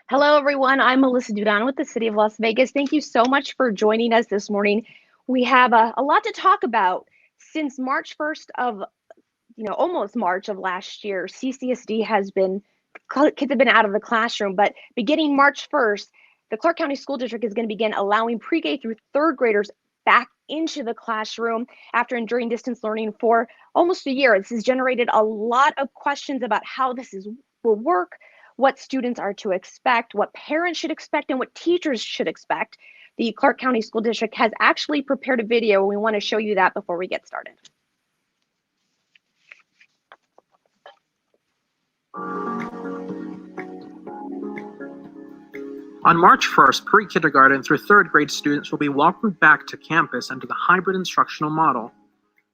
Hello, everyone. I'm Melissa Dudan with the City of Las Vegas. Thank you so much for joining us this morning. We have a lot to talk about. Since March 1st of, almost March of last year, CCSD kids have been out of the classroom, but beginning March 1st, the Clark County School District is going to begin allowing pre-K through third graders back into the classroom after enduring distance learning for almost a year. This has generated a lot of questions about how will work, what students are to expect, what parents should expect, and what teachers should expect. The Clark County School District has actually prepared a video, and we want to show you that before we get started. On March 1st, pre-kindergarten through third grade students will be welcomed back to campus under the hybrid instructional model.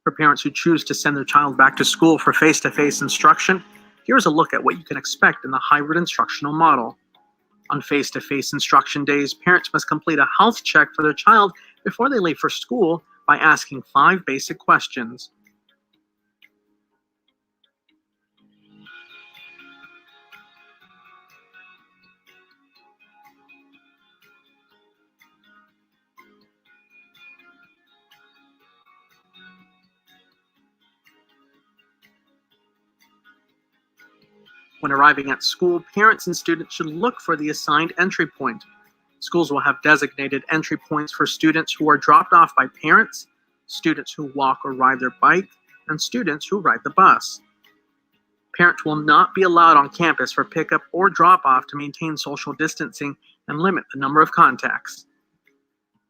For parents who choose to send their child back to school for face-to-face instruction, here's a look at what you can expect in the hybrid instructional model. On face-to-face instruction days, parents must complete a health check for their child before they leave for school by asking 5 basic questions. When arriving at school, parents and students should look for the assigned entry point. Schools will have designated entry points for students who are dropped off by parents, students who walk or ride their bike, and students who ride the bus. Parents will not be allowed on campus for pickup or drop-off to maintain social distancing and limit the number of contacts.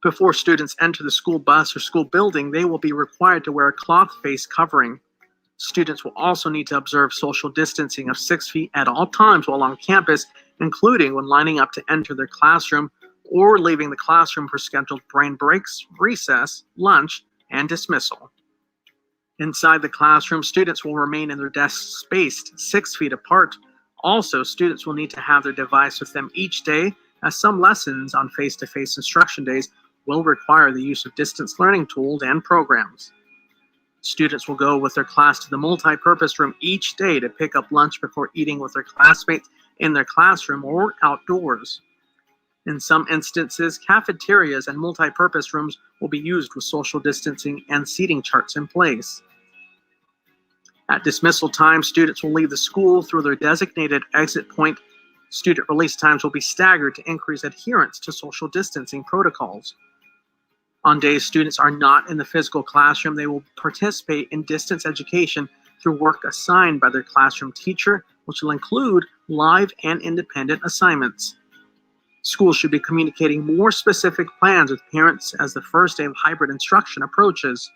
Before students enter the school bus or school building, they will be required to wear a cloth face covering. Students will also need to observe social distancing of 6 feet at all times while on campus, including when lining up to enter their classroom or leaving the classroom for scheduled brain breaks, recess, lunch, and dismissal. Inside the classroom, students will remain in their desks spaced 6 feet apart. Also, students will need to have their device with them each day, as some lessons on face-to-face instruction days will require the use of distance learning tools and programs. Students will go with their class to the multi-purpose room each day to pick up lunch before eating with their classmates in their classroom or outdoors. In some instances, cafeterias and multi-purpose rooms will be used with social distancing and seating charts in place. At dismissal time, students will leave the school through their designated exit point. Student release times will be staggered to increase adherence to social distancing protocols. On days students are not in the physical classroom, they will participate in distance education through work assigned by their classroom teacher, which will include live and independent assignments. Schools should be communicating more specific plans with parents as the first day of hybrid instruction approaches.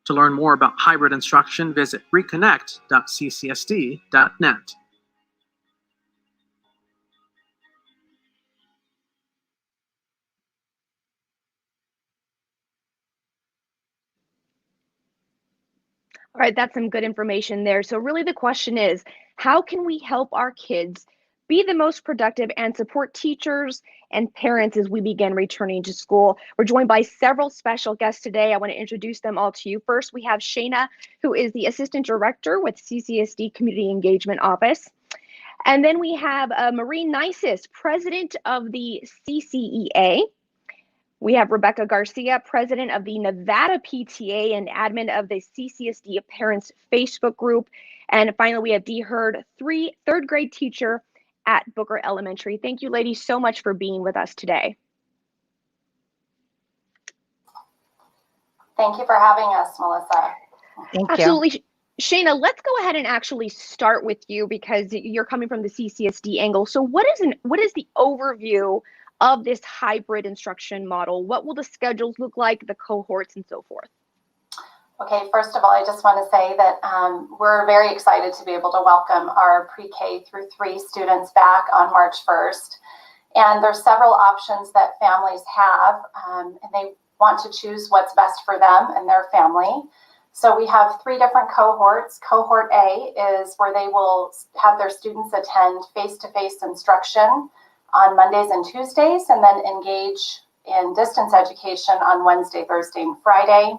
To learn more about hybrid instruction, visit reconnect.ccsd.net. All right, that's some good information there. So really the question is, how can we help our kids be the most productive and support teachers and parents as we begin returning to school? We're joined by several special guests today. I want to introduce them all to you. First, we have Shana, who is the Assistant Director with CCSD Community Engagement Office. And then we have Neisess, President of the CCEA. We have Rebecca Garcia, President of the Nevada PTA and admin of the CCSD Parents Facebook group. And finally, we have Demeasa Heard, third grade teacher at Booker Elementary. Thank you, ladies, so much for being with us today. Thank you for having us, Melissa. Thank you. Absolutely. Shana, let's go ahead and actually start with you because you're coming from the CCSD angle. So what is the overview of this hybrid instruction model? What will the schedules look like, the cohorts, and so forth? Okay, first of all, I just want to say that we're very excited to be able to welcome our pre-K through 3 students back on March 1st. And there's several options that families have, and they want to choose what's best for them and their family. So we have 3 different cohorts. Cohort A is where they will have their students attend face-to-face instruction on Mondays and Tuesdays, and then engage in distance education on Wednesday, Thursday, and Friday.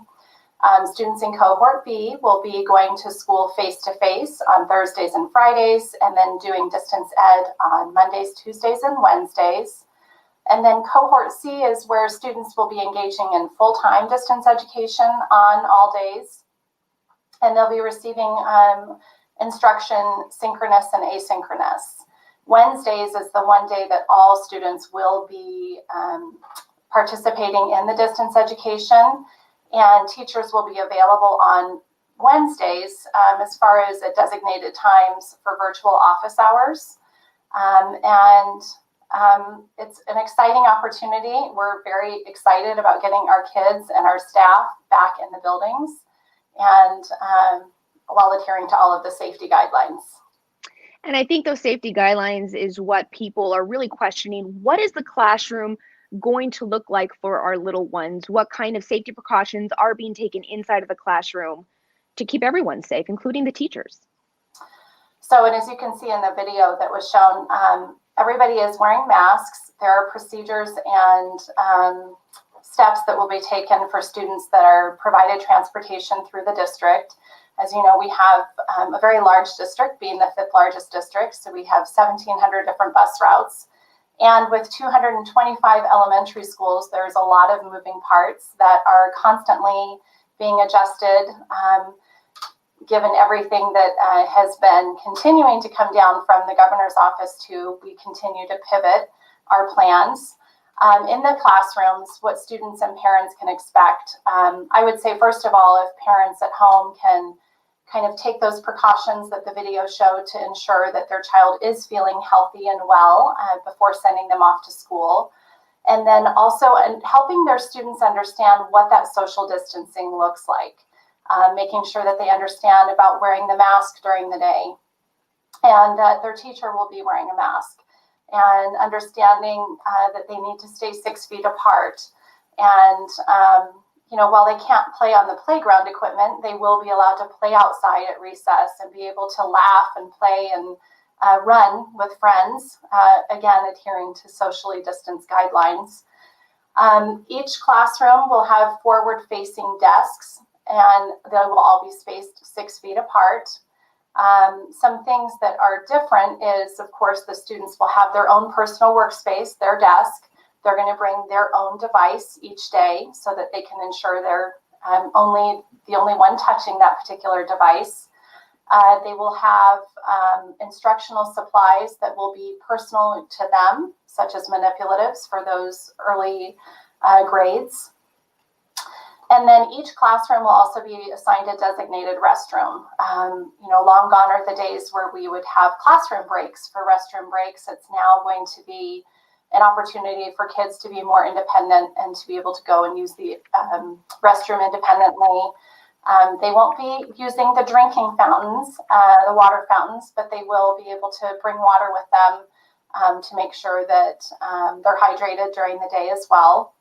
Students in Cohort B will be going to school face-to-face on Thursdays and Fridays, and then doing distance ed on Mondays, Tuesdays, and Wednesdays. And then Cohort C is where students will be engaging in full-time distance education on all days. And they'll be receiving instruction synchronous and asynchronous. Wednesdays is the one day that all students will be participating in the distance education, and teachers will be available on Wednesdays as far as at designated times for virtual office hours. It's an exciting opportunity. We're very excited about getting our kids and our staff back in the buildings, and while adhering to all of the safety guidelines. And I think those safety guidelines is what people are really questioning. What is the classroom going to look like for our little ones? What kind of safety precautions are being taken inside of the classroom to keep everyone safe, including the teachers? So, and as you can see in the video that was shown, everybody is wearing masks. There are procedures and steps that will be taken for students that are provided transportation through the district. As you know, we have a very large district, being the 5th largest district. So we have 1,700 different bus routes. And with 225 elementary schools, there's a lot of moving parts that are constantly being adjusted, given everything that has been continuing to come down from the governor's office we continue to pivot our plans. In the classrooms, what students and parents can expect, I would say, first of all, if parents at home can kind of take those precautions that the video showed to ensure that their child is feeling healthy and well before sending them off to school. And then also helping their students understand what that social distancing looks like, making sure that they understand about wearing the mask during the day, and that their teacher will be wearing a mask, and understanding that they need to stay 6 feet apart. And while they can't play on the playground equipment, they will be allowed to play outside at recess and be able to laugh and play and run with friends, again, adhering to socially distanced guidelines. Each classroom will have forward-facing desks, and they will all be spaced 6 feet apart. Some things that are different is, of course, the students will have their own personal workspace, their desk. They're going to bring their own device each day so that they can ensure they're the only one touching that particular device. They will have instructional supplies that will be personal to them, such as manipulatives for those early grades. And then each classroom will also be assigned a designated restroom. Long gone are the days where we would have classroom breaks for restroom breaks. It's now going to be an opportunity for kids to be more independent and to be able to go and use the restroom independently. They won't be using the drinking fountains, the water fountains, but they will be able to bring water with them to make sure that they're hydrated during the day as well.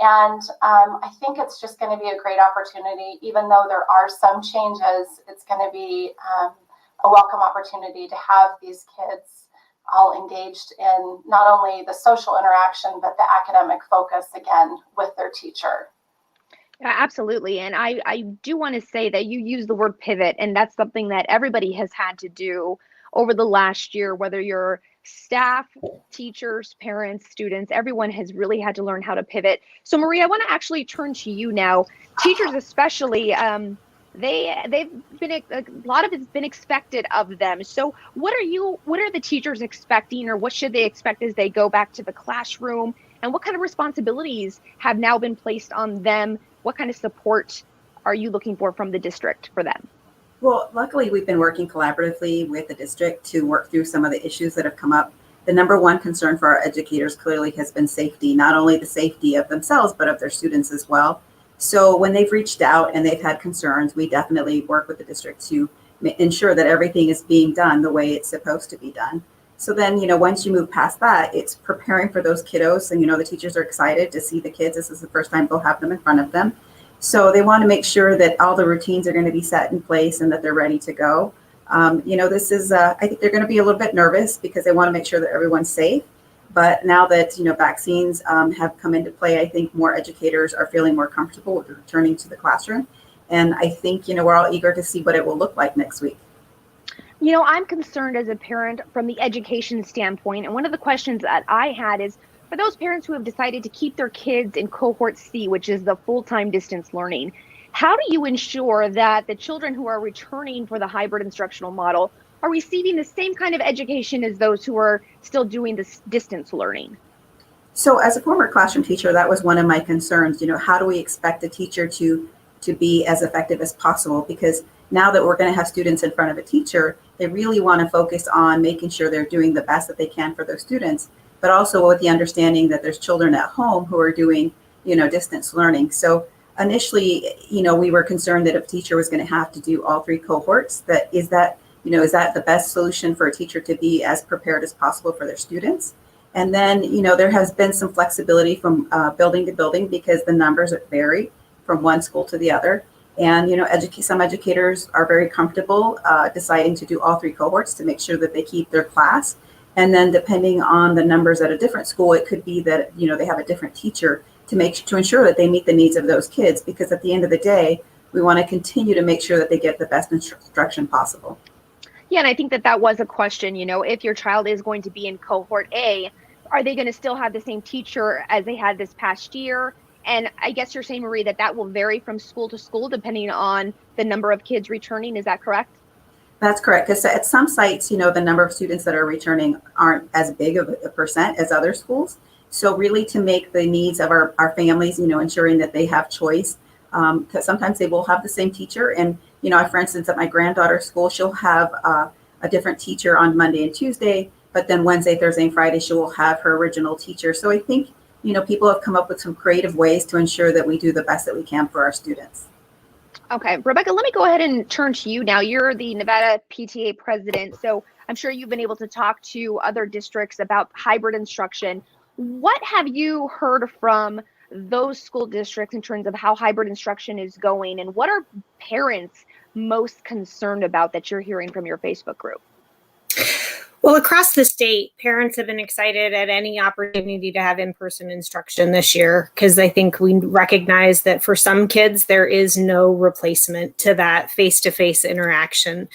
And I think it's just going to be a great opportunity. Even though there are some changes, it's going to be a welcome opportunity to have these kids all engaged in not only the social interaction, but the academic focus, again, with their teacher. Yeah, absolutely. And I do want to say that you use the word pivot, and that's something that everybody has had to do over the last year, whether you're staff, teachers, parents, students, everyone has really had to learn how to pivot. So Maria, I want to actually turn to you now. Teachers especially, they've been, a lot of it's been expected of them. So what are the teachers expecting, or what should they expect as they go back to the classroom? And what kind of responsibilities have now been placed on them? What kind of support are you looking for from the district for them? Well, luckily, we've been working collaboratively with the district to work through some of the issues that have come up. The number one concern for our educators clearly has been safety, not only the safety of themselves, but of their students as well. So when they've reached out and they've had concerns, we definitely work with the district to ensure that everything is being done the way it's supposed to be done. So then, once you move past that, it's preparing for those kiddos. And, the teachers are excited to see the kids. This is the first time they'll have them in front of them. So they want to make sure that all the routines are going to be set in place and that they're ready to go. This is, I think they're going to be a little bit nervous because they want to make sure that everyone's safe. But now that, vaccines have come into play, I think more educators are feeling more comfortable with returning to the classroom. And I think, we're all eager to see what it will look like next week. I'm concerned as a parent from the education standpoint. And one of the questions that I had is for those parents who have decided to keep their kids in Cohort C, which is the full-time distance learning, how do you ensure that the children who are returning for the hybrid instructional model are receiving the same kind of education as those who are still doing this distance learning? So as a former classroom teacher, that was one of my concerns. How do we expect a teacher to be as effective as possible? Because now that we're going to have students in front of a teacher, they really want to focus on making sure they're doing the best that they can for those students, but also with the understanding that there's children at home who are doing, distance learning. So initially, we were concerned that if a teacher was going to have to do all 3 cohorts, is that the best solution for a teacher to be as prepared as possible for their students? And then, there has been some flexibility from building to building because the numbers vary from one school to the other. And, some educators are very comfortable deciding to do all 3 cohorts to make sure that they keep their class. And then depending on the numbers at a different school, it could be that, they have a different teacher to ensure that they meet the needs of those kids. Because at the end of the day, we want to continue to make sure that they get the best instruction possible. Yeah, and I think that was a question, if your child is going to be in Cohort A, are they going to still have the same teacher as they had this past year? And I guess you're saying, Marie, that will vary from school to school depending on the number of kids returning. Is that correct? That's correct. Because at some sites, the number of students that are returning aren't as big of a percent as other schools. So really to make the needs of our families, ensuring that they have choice, because sometimes they will have the same teacher. And, for instance, at my granddaughter's school, she'll have a different teacher on Monday and Tuesday, but then Wednesday, Thursday, and Friday, she will have her original teacher. So I think, people have come up with some creative ways to ensure that we do the best that we can for our students. Okay, Rebecca, let me go ahead and turn to you now. You're the Nevada PTA president, so I'm sure you've been able to talk to other districts about hybrid instruction. What have you heard from those school districts in terms of how hybrid instruction is going, and what are parents most concerned about that you're hearing from your Facebook group? Well, across the state, parents have been excited at any opportunity to have in-person instruction this year because I think we recognize that for some kids, there is no replacement to that face-to-face interaction.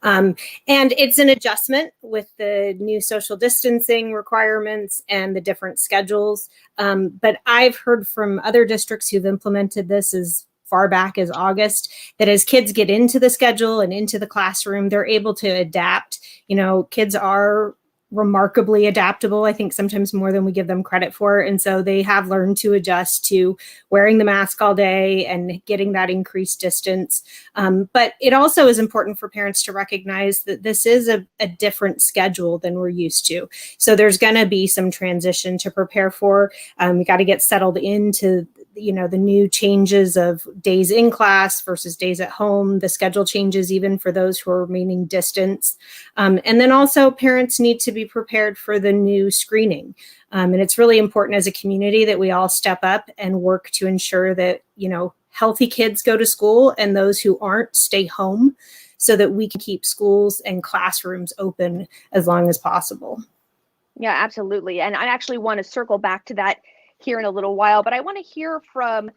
And it's an adjustment with the new social distancing requirements and the different schedules. But I've heard from other districts who've implemented this as far back as August, that as kids get into the schedule and into the classroom, they're able to adapt. Kids are remarkably adaptable, I think sometimes more than we give them credit for. And so they have learned to adjust to wearing the mask all day and getting that increased distance. But it also is important for parents to recognize that this is a different schedule than we're used to. So there's going to be some transition to prepare for. We got to get settled into the new changes of days in class versus days at home, the schedule changes even for those who are remaining distance. And then also parents need to be prepared for the new screening. And it's really important as a community that we all step up and work to ensure that, healthy kids go to school and those who aren't stay home so that we can keep schools and classrooms open as long as possible. Yeah, absolutely. And I actually want to circle back to that here in a little while, but I want to hear from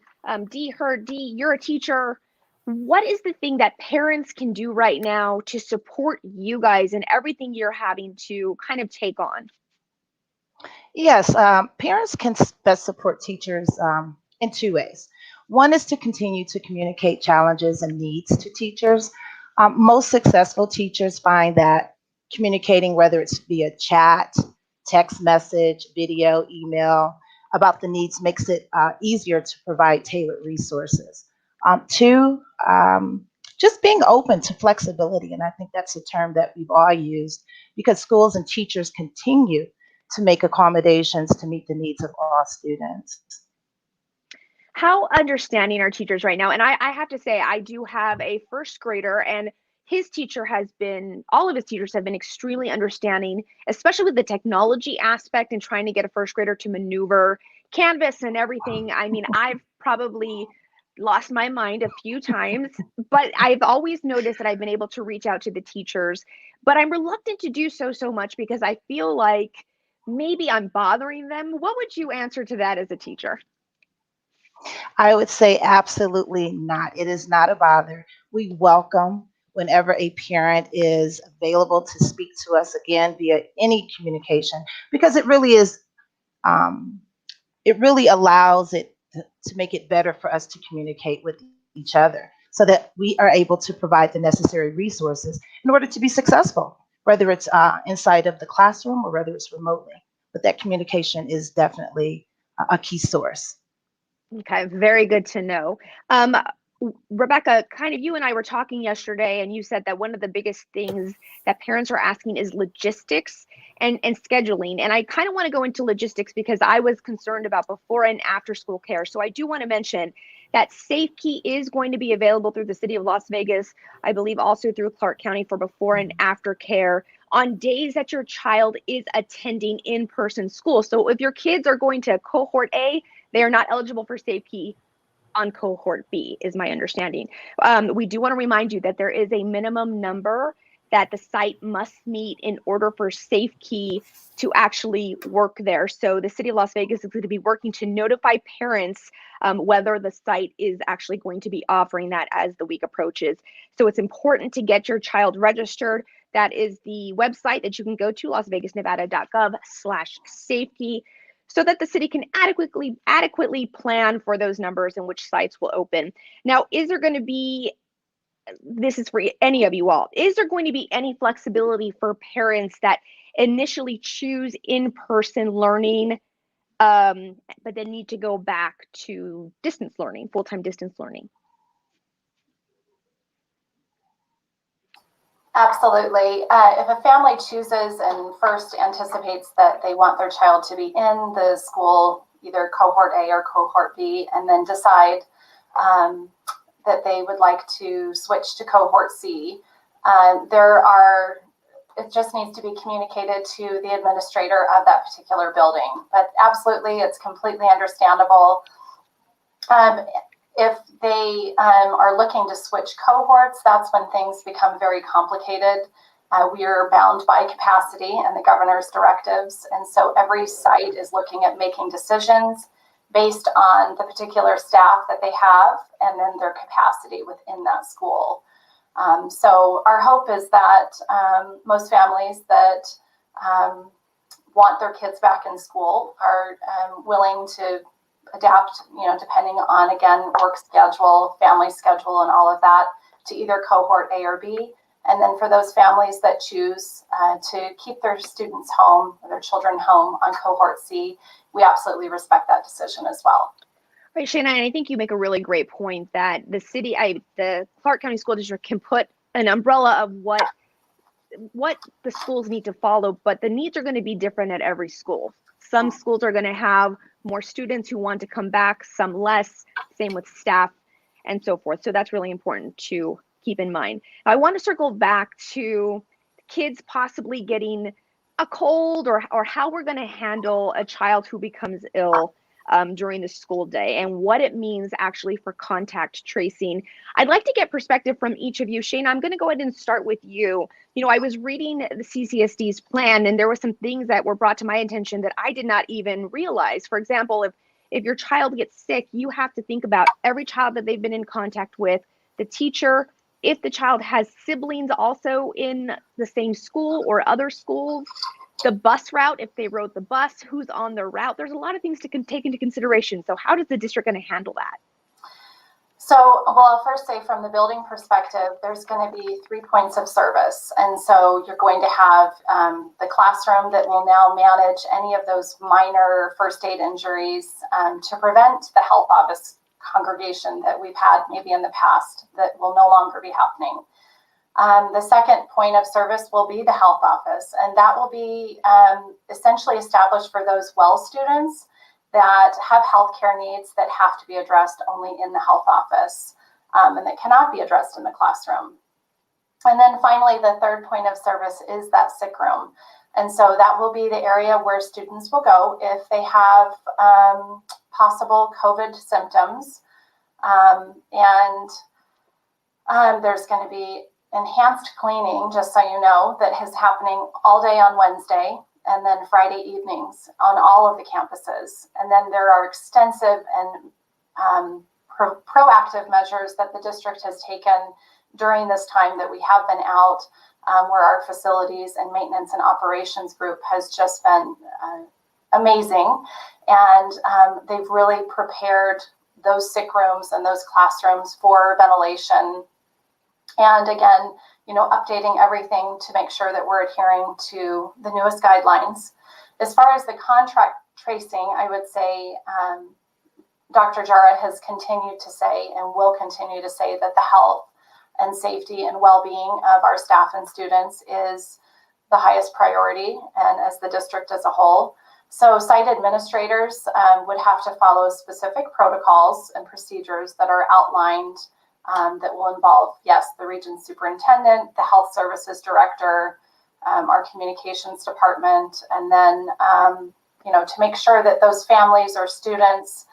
Dee Heard. Dee, you're a teacher. What is the thing that parents can do right now to support you guys in everything you're having to kind of take on? Yes, parents can best support teachers in 2 ways. One is to continue to communicate challenges and needs to teachers. Most successful teachers find that communicating, whether it's via chat, text message, video, email, about the needs makes it easier to provide tailored resources. 2, just being open to flexibility. And I think that's a term that we've all used because schools and teachers continue to make accommodations to meet the needs of all students. How understanding are teachers right now? And I have to say, I do have a first grader, and all of his teachers have been extremely understanding, especially with the technology aspect and trying to get a first grader to maneuver Canvas and everything. I mean, I've probably lost my mind a few times, but I've always noticed that I've been able to reach out to the teachers, but I'm reluctant to do so much because I feel like maybe I'm bothering them. What would you answer to that as a teacher? I would say absolutely not. It is not a bother. We welcome whenever a parent is available to speak to us again via any communication, because um, it really allows it to make it better for us to communicate with each other so that we are able to provide the necessary resources in order to be successful, whether it's inside of the classroom or whether it's remotely. But that communication is definitely a key source. Okay, very good to know. Rebecca, kind of you and I were talking yesterday, and you said that one of the biggest things that parents are asking is logistics and scheduling. And I kind of want to go into logistics because I was concerned about before and after school care. So I do want to mention that SafeKey is going to be available through the city of Las Vegas, I believe also through Clark County for before and after care on days that your child is attending in-person school. So if your kids are going to cohort A, they are not eligible for SafeKey on cohort B, is my understanding. We do want to remind you that there is a minimum number that the site must meet in order for SafeKey to actually work there. So the city of Las Vegas is going to be working to notify parents whether the site is actually going to be offering that as the week approaches. So it's important to get your child registered. That is the website that you can go to, lasvegasnevada.gov/SafeKey, so that the city can adequately plan for those numbers and which sites will open. Now, is there going to be, this is for any of you all, is there going to be any flexibility for parents that initially choose in-person learning, but then need to go back to distance learning, full-time distance learning? Absolutely. If a family chooses and first anticipates that they want their child to be in the school, either cohort A or cohort B, and then decide that they would like to switch to cohort C, it just needs to be communicated to the administrator of that particular building. But absolutely, it's completely understandable. If they are looking to switch cohorts, that's when things become very complicated. We are bound by capacity and the governor's directives. And so every site is looking at making decisions based on the particular staff that they have and then their capacity within that school. So our hope is that most families that want their kids back in school are willing to adapt, depending on, again, work schedule, family schedule, and all of that, to either cohort A or B. And then for those families that choose to keep their students home, or their children home on cohort C, we absolutely respect that decision as well. Right, Shana, and I think you make a really great point that the Clark County School District can put an umbrella of what the schools need to follow, but the needs are going to be different at every school. Some schools are going to have more students who want to come back, some less, same with staff and so forth. So that's really important to keep in mind. Now, I want to circle back to kids possibly getting a cold or how we're going to handle a child who becomes ill during the school day and what it means actually for contact tracing. I'd like to get perspective from each of you. Shana, I'm going to go ahead and start with you. I was reading the CCSD's plan, and there were some things that were brought to my attention that I did not even realize. For example, if your child gets sick, you have to think about every child that they've been in contact with, the teacher, if the child has siblings also in the same school or other schools, the bus route, if they rode the bus, who's on the route. There's a lot of things to take into consideration. So how is the district going to handle that? So, well, I'll first say from the building perspective, there's going to be 3 points of service. And so you're going to have the classroom that will now manage any of those minor first aid injuries to prevent the health office congregation that we've had maybe in the past that will no longer be happening. The second point of service will be the health office, and that will be essentially established for those well students that have healthcare needs that have to be addressed only in the health office and that cannot be addressed in the classroom. And then finally, the third point of service is that sick room. And so that will be the area where students will go if they have possible COVID symptoms. There's going to be enhanced cleaning, just so you know, that is happening all day on Wednesday and then Friday evenings on all of the campuses. And then there are extensive and proactive measures that the district has taken during this time that we have been out, where our facilities and maintenance and operations group has just been amazing. And they've really prepared those sick rooms and those classrooms for ventilation. And again, updating everything to make sure that we're adhering to the newest guidelines. As far as the contract tracing, I would say Dr. Jara has continued to say and will continue to say that the health and safety and well-being of our staff and students is the highest priority, and as the district as a whole. So site administrators would have to follow specific protocols and procedures that are outlined that will involve, yes, the region superintendent, the health services director, our communications department, and then, to make sure that those families or students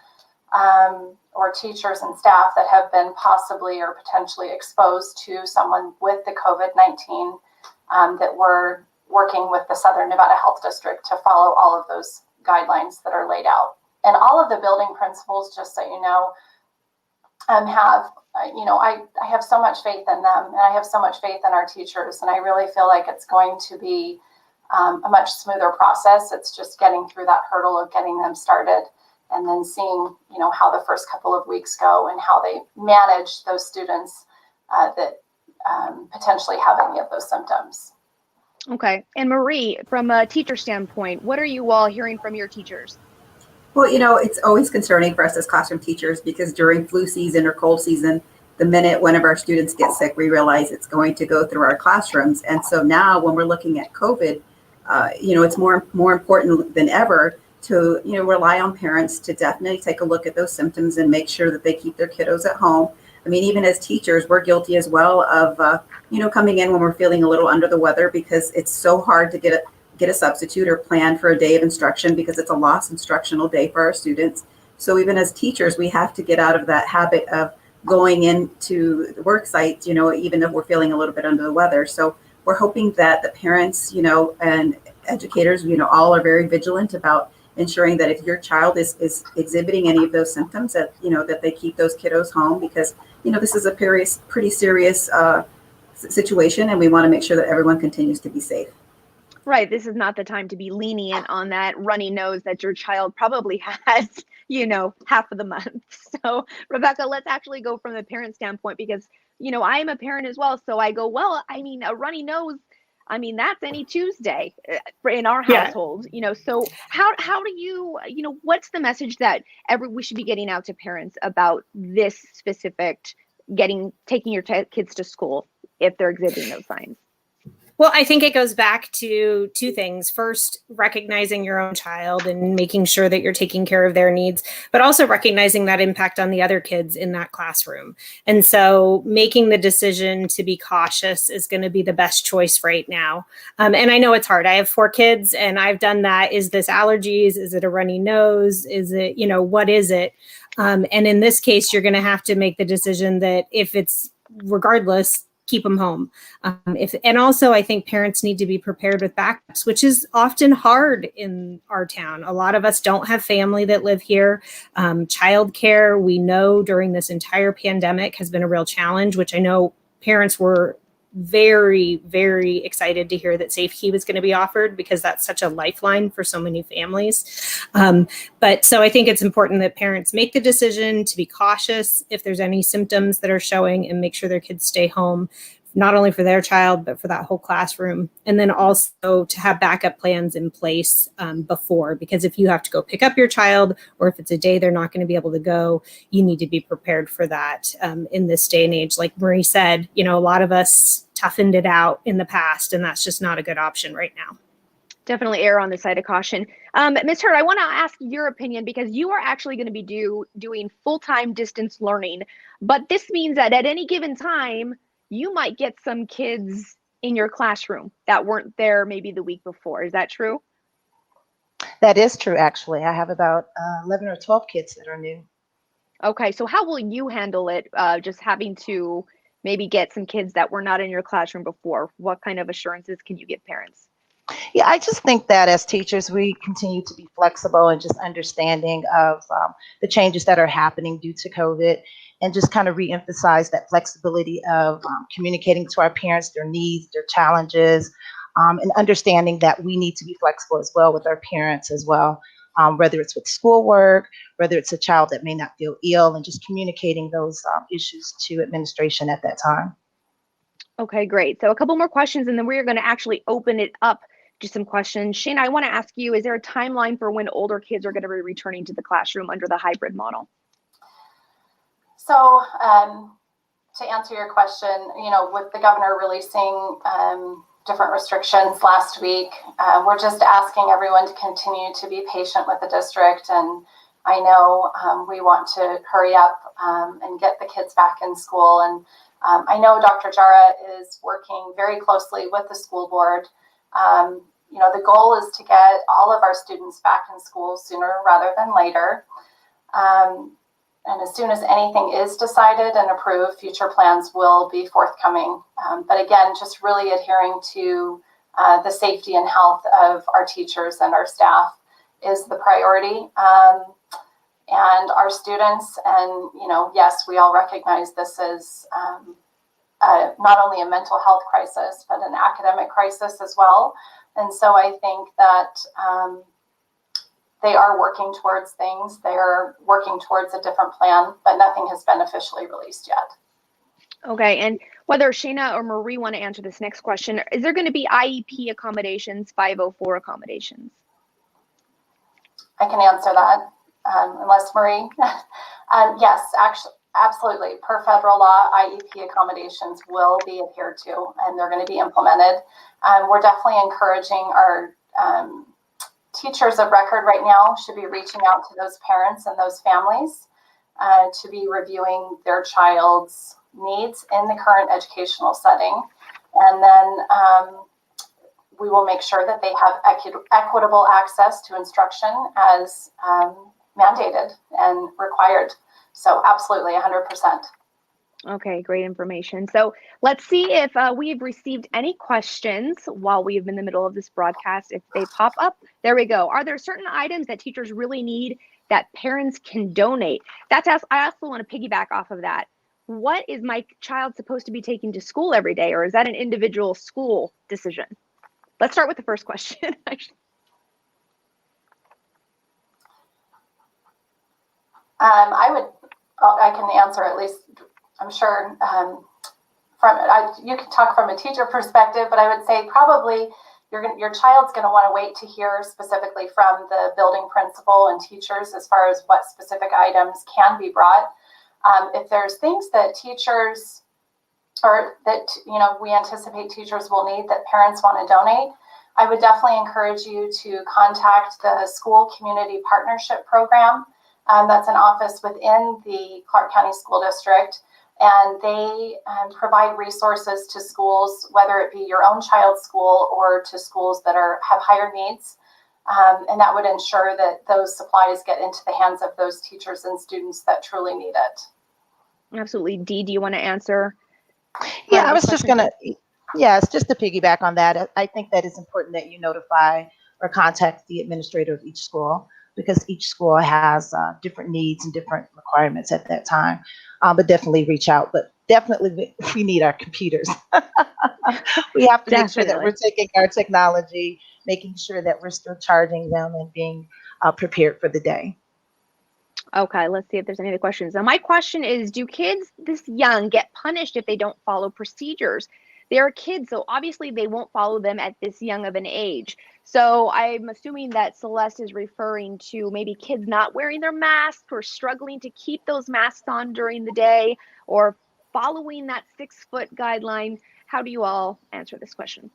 or teachers and staff that have been possibly or potentially exposed to someone with the COVID-19, that we're working with the Southern Nevada Health District to follow all of those guidelines that are laid out. And all of the building principals, just so you know, have, I have so much faith in them, and I have so much faith in our teachers, and I really feel like it's going to be a much smoother process. It's just getting through that hurdle of getting them started, and then seeing, how the first couple of weeks go and how they manage those students that potentially have any of those symptoms. Okay. And Marie, from a teacher standpoint, what are you all hearing from your teachers? Well, it's always concerning for us as classroom teachers, because during flu season or cold season, the minute one of our students gets sick, we realize it's going to go through our classrooms. And so now when we're looking at COVID, it's more important than ever to, rely on parents to definitely take a look at those symptoms and make sure that they keep their kiddos at home. I mean, even as teachers, we're guilty as well of, coming in when we're feeling a little under the weather, because it's so hard to get a substitute or plan for a day of instruction, because it's a lost instructional day for our students. So even as teachers, we have to get out of that habit of going into the work sites, even if we're feeling a little bit under the weather. So we're hoping that the parents, and educators, all are very vigilant about ensuring that if your child is exhibiting any of those symptoms, that, that they keep those kiddos home, because, this is a pretty serious situation, and we want to make sure that everyone continues to be safe. Right. This is not the time to be lenient on that runny nose that your child probably has, half of the month. So, Rebecca, let's actually go from the parent standpoint, because, I am a parent as well. So I go, well, a runny nose, that's any Tuesday in our household, so how do you, what's the message that we should be getting out to parents about this specific taking your kids to school if they're exhibiting those signs? Well, I think it goes back to two things. First, recognizing your own child and making sure that you're taking care of their needs, but also recognizing that impact on the other kids in that classroom. And so making the decision to be cautious is going to be the best choice right now. And I know it's hard. I have 4 kids and I've done that. Is this allergies? Is it a runny nose? Is it, what is it? And in this case, you're going to have to make the decision that if it's regardless, keep them home. And also I think parents need to be prepared with backups, which is often hard in our town. A lot of us don't have family that live here. Childcare, we know during this entire pandemic has been a real challenge, which I know parents were very, very excited to hear that Safe Key was going to be offered, because that's such a lifeline for so many families. But so I think it's important that parents make the decision to be cautious if there's any symptoms that are showing, and make sure their kids stay home, not only for their child, but for that whole classroom. And then also to have backup plans in place before, because if you have to go pick up your child, or if it's a day they're not going to be able to go, you need to be prepared for that in this day and age. Like Marie said, a lot of us toughened it out in the past, and that's just not a good option right now. Definitely err on the side of caution. Ms. Heard, I want to ask your opinion, because you are actually going to be doing full-time distance learning, but this means that at any given time, you might get some kids in your classroom that weren't there maybe the week before. Is that true? That is true, actually. I have about 11 or 12 kids that are new. Okay, so how will you handle it, just having to maybe get some kids that were not in your classroom before? What kind of assurances can you give parents? Yeah, I just think that as teachers, we continue to be flexible and just understanding of the changes that are happening due to COVID, and just kind of reemphasize that flexibility of communicating to our parents their needs, their challenges, and understanding that we need to be flexible as well with our parents as well, whether it's with schoolwork, whether it's a child that may not feel ill, and just communicating those issues to administration at that time. Okay, great. So a couple more questions, and then we're going to actually open it up to some questions. Shana, I want to ask you, is there a timeline for when older kids are going to be returning to the classroom under the hybrid model? So to answer your question, with the governor releasing different restrictions last week, we're just asking everyone to continue to be patient with the district. And I know we want to hurry up and get the kids back in school. And I know Dr. Jara is working very closely with the school board. The goal is to get all of our students back in school sooner rather than later. And as soon as anything is decided and approved, future plans will be forthcoming. But again, just really adhering to the safety and health of our teachers and our staff is the priority. And our students, and yes, we all recognize this is not only a mental health crisis, but an academic crisis as well. And so I think that they are working towards things. They're working towards a different plan, but nothing has been officially released yet. Okay, and whether Shana or Marie want to answer this next question, is there going to be IEP accommodations, 504 accommodations? I can answer that, unless Marie. Yes, actually, absolutely. Per federal law, IEP accommodations will be adhered to, and they're going to be implemented. We're definitely encouraging our teachers of record right now should be reaching out to those parents and those families to be reviewing their child's needs in the current educational setting. And then we will make sure that they have equitable access to instruction as mandated and required. So absolutely, 100%. Okay, great information. So let's see if we've received any questions while we have been in the middle of this broadcast. If they pop up, there we go. Are there certain items that teachers really need that parents can donate? I also want to piggyback off of that. What is my child supposed to be taking to school every day, or is that an individual school decision? Let's start with the first question. I can answer at least. I'm sure you can talk from a teacher perspective, but I would say probably your child's going to want to wait to hear specifically from the building principal and teachers as far as what specific items can be brought. If there's things that teachers or that we anticipate teachers will need that parents want to donate, I would definitely encourage you to contact the School Community Partnership Program. That's an office within the Clark County School District. And they provide resources to schools, whether it be your own child's school or to schools that have higher needs. And that would ensure that those supplies get into the hands of those teachers and students that truly need it. Absolutely. Dee, do you want to answer? Yeah, I was just going to, yes, just to piggyback on that. I think that it's important that you notify or contact the administrator of each school, because each school has different needs and different requirements at that time. But definitely reach out. But definitely we need our computers. We have to make sure that we're taking our technology, making sure that we're still charging them and being prepared for the day. Okay, let's see if there's any other questions. Now, my question is, do kids this young get punished if they don't follow procedures? They are kids, so obviously they won't follow them at this young of an age. So I'm assuming that Celeste is referring to maybe kids not wearing their masks or struggling to keep those masks on during the day or following that 6-foot guideline. How do you all answer this question?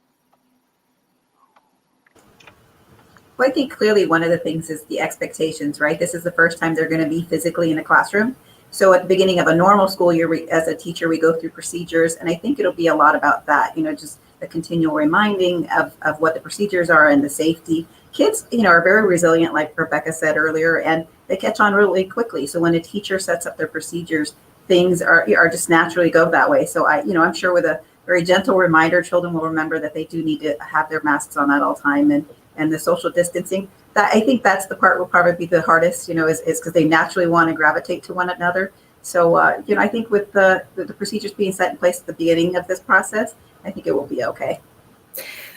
Well, I think clearly one of the things is the expectations, right? This is the first time they're going to be physically in a classroom. So at the beginning of a normal school year, as a teacher, we go through procedures, and I think it'll be a lot about that, just the continual reminding of what the procedures are and the safety. Kids, are very resilient, like Rebecca said earlier, and they catch on really quickly. So when a teacher sets up their procedures, things are just naturally go that way. So I'm sure with a very gentle reminder. Children will remember that they do need to have their masks on at all time, and the social distancing. That, I think that's the part will probably be the hardest, is because they naturally want to gravitate to one another. So, I think with the procedures being set in place at the beginning of this process, I think it will be okay.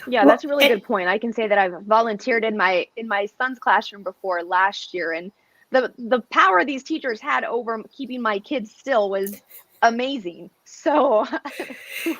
Yeah, that's a really good point. I can say that I've volunteered in my son's classroom before last year, and the power these teachers had over keeping my kids still was amazing. So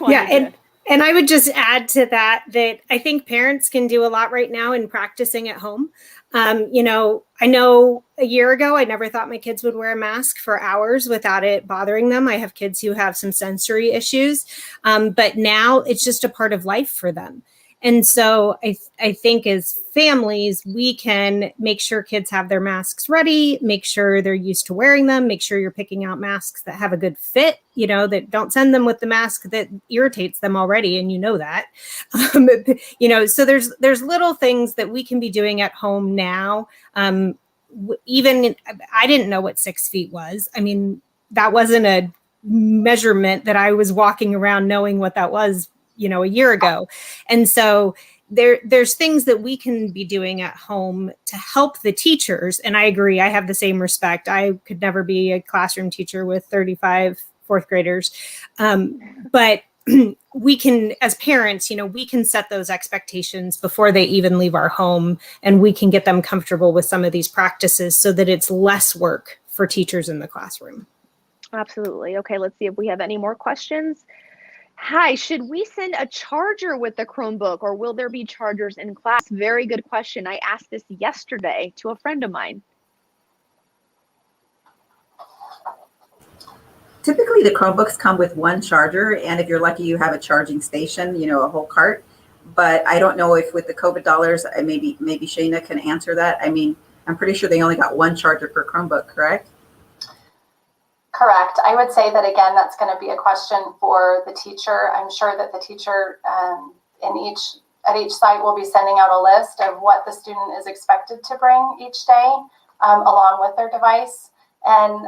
yeah, and I would just add to that I think parents can do a lot right now in practicing at home. I know a year ago, I never thought my kids would wear a mask for hours without it bothering them. I have kids who have some sensory issues, but now it's just a part of life for them. And so I think as families, we can make sure kids have their masks ready, make sure they're used to wearing them, make sure you're picking out masks that have a good fit, that don't send them with the mask that irritates them already. And that, so there's little things that we can be doing at home now. Even I didn't know what 6 feet was. I mean, that wasn't a measurement that I was walking around knowing what that was, a year ago. And so there's things that we can be doing at home to help the teachers. And I agree, I have the same respect. I could never be a classroom teacher with 35 fourth graders. But we can, as parents, we can set those expectations before they even leave our home, and we can get them comfortable with some of these practices so that it's less work for teachers in the classroom. Absolutely. Okay, let's see if we have any more questions. Hi, should we send a charger with the Chromebook, or will there be chargers in class? Very good question. I asked this yesterday to a friend of mine. Typically, the Chromebooks come with one charger, and if you're lucky, you have a charging station, a whole cart. But I don't know if with the COVID dollars, maybe Shana can answer that. I mean, I'm pretty sure they only got one charger per Chromebook, correct? Correct. I would say that, again, that's going to be a question for the teacher. I'm sure that the teacher at each site will be sending out a list of what the student is expected to bring each day, along with their device. And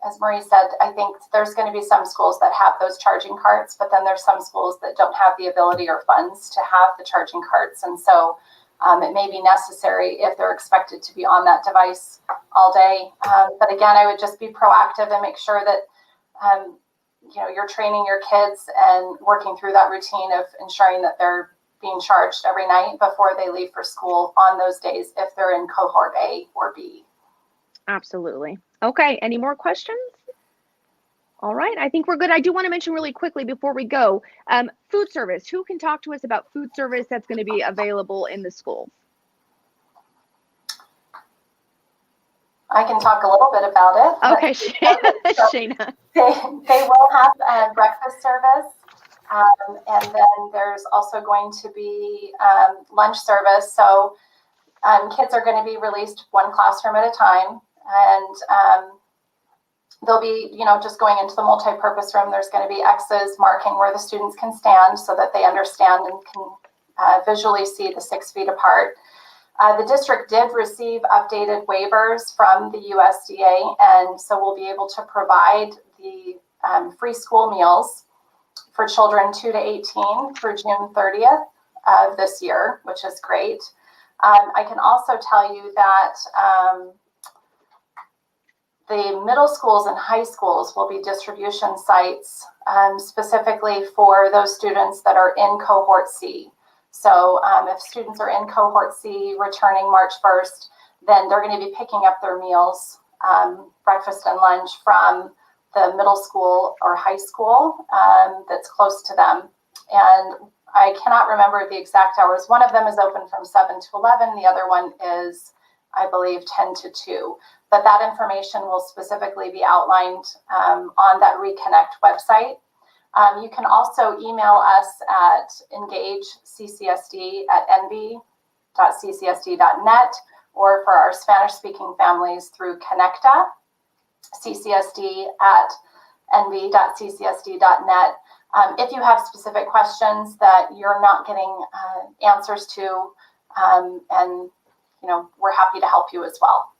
as Marie said, I think there's going to be some schools that have those charging carts, but then there's some schools that don't have the ability or funds to have the charging carts. And so it may be necessary if they're expected to be on that device all day. But again, I would just be proactive and make sure that you're training your kids and working through that routine of ensuring that they're being charged every night before they leave for school on those days if they're in cohort A or B. Absolutely. Okay, any more questions? All right, I think we're good. I do want to mention really quickly before we go, food service. Who can talk to us about food service that's going to be available in the schools? I can talk a little bit about it. Okay, Shana. They will have breakfast service, and then there's also going to be lunch service. So kids are going to be released one classroom at a time, and they'll be, just going into the multi-purpose room. There's going to be X's marking where the students can stand so that they understand and can visually see the 6 feet apart. The district did receive updated waivers from the USDA, and so we'll be able to provide the free school meals for children 2 to 18 through June 30th of this year, which is great. I can also tell you that the middle schools and high schools will be distribution sites specifically for those students that are in cohort C. So if students are in cohort C returning March 1st, then they're going to be picking up their meals, breakfast and lunch, from the middle school or high school that's close to them. And I cannot remember the exact hours. One of them is open from 7 to 11. The other one is, I believe, 10 to 2. But that information will specifically be outlined on that Reconnect website. You can also email us at engageCCSD@nv.ccsd.net, or for our Spanish-speaking families through Connecta, ccSD@nv.ccsd.net. If you have specific questions that you're not getting answers to, and we're happy to help you as well.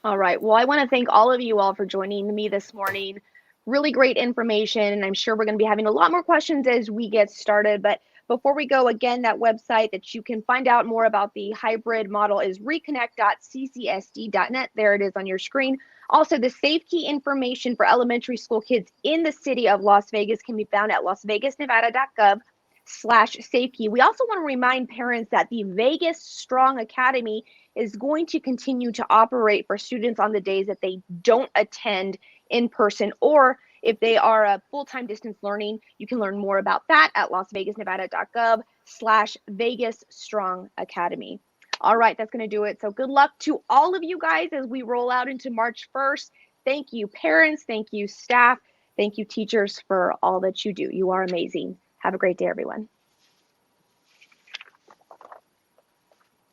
All right. Well, I want to thank all of you all for joining me this morning. Really great information, and I'm sure we're going to be having a lot more questions as we get started. But before we go, again, that website that you can find out more about the hybrid model is reconnect.ccsd.net. There it is on your screen. Also, the safe key information for elementary school kids in the city of Las Vegas can be found at lasvegasnevada.gov/safekey. We also want to remind parents that the Vegas Strong Academy is going to continue to operate for students on the days that they don't attend in person, or if they are a full-time distance learning. You can learn more about that at lasvegasnevada.gov/Vegas Strong Academy. All right, that's going to do it. So good luck to all of you guys as we roll out into March 1st. Thank you, parents. Thank you, staff. Thank you, teachers, for all that you do. You are amazing. Have a great day, everyone.